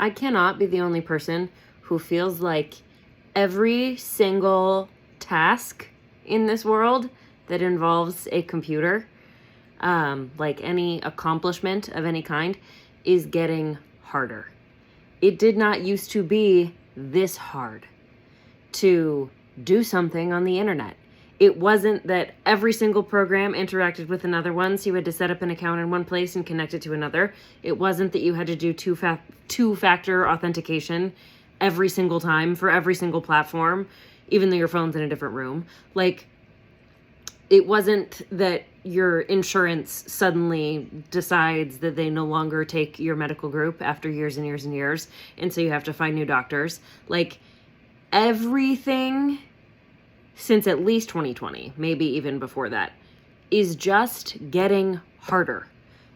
I cannot be the only person who feels like every single task in this world that involves a computer, like any accomplishment of any kind, is getting harder. It did not used to be this hard to do something on the internet. It wasn't that every single program interacted with another one, so you had to set up an account in one place and connect it to another. It wasn't that you had to do two-factor authentication every single time for every single platform, even though your phone's in a different room. Like, it wasn't that your insurance suddenly decides that they no longer take your medical group after years and years and years, and so you have to find new doctors. Like, everything since at least 2020, maybe even before that, is just getting harder.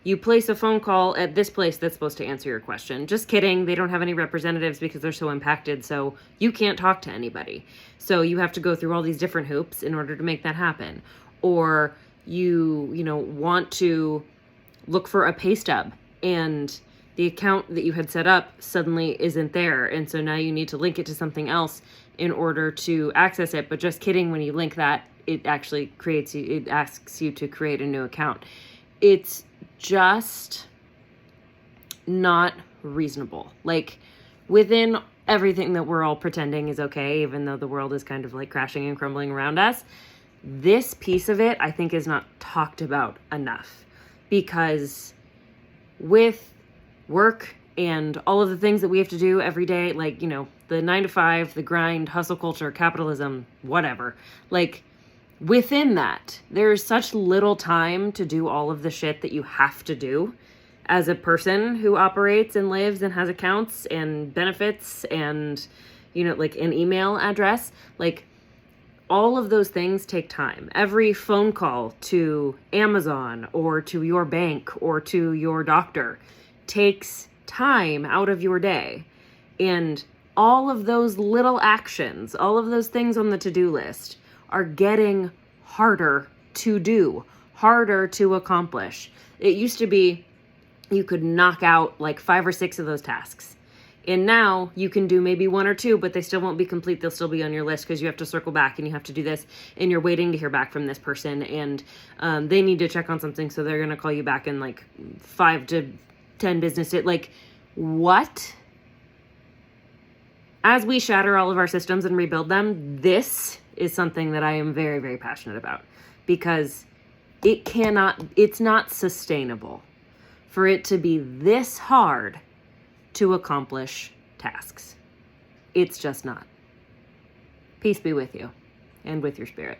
You place a phone call at this place that's supposed to answer your question. Just kidding. They don't have any representatives because they're so impacted, so you can't talk to anybody. So you have to go through all these different hoops in order to make that happen. Or you want to look for a pay stub and the account that you had set up suddenly isn't there. And so now you need to link it to something else in order to access it. But just kidding, when you link that, it actually it asks you to create a new account. It's just not reasonable. Like, within everything that we're all pretending is okay, even though the world is kind of like crashing and crumbling around us, this piece of it, I think, is not talked about enough. Because with work and all of the things that we have to do every day, like, the 9 to 5, the grind, hustle culture, capitalism, whatever, like, within that, there's such little time to do all of the shit that you have to do as a person who operates and lives and has accounts and benefits and, like, an email address. Like, all of those things take time. Every phone call to Amazon or to your bank or to your doctor takes time out of your day. And all of those little actions, all of those things on the to-do list are getting harder to do, harder to accomplish. It used to be you could knock out like 5 or 6 of those tasks. And now you can do maybe 1 or 2, but they still won't be complete. They'll still be on your list because you have to circle back and you have to do this and you're waiting to hear back from this person and they need to check on something. So they're going to call you back in like 5 to 10 business days. Like, what? As we shatter all of our systems and rebuild them, this is something that I am very, very passionate about because it's not sustainable for it to be this hard to accomplish tasks. It's just not. Peace be with you and with your spirit.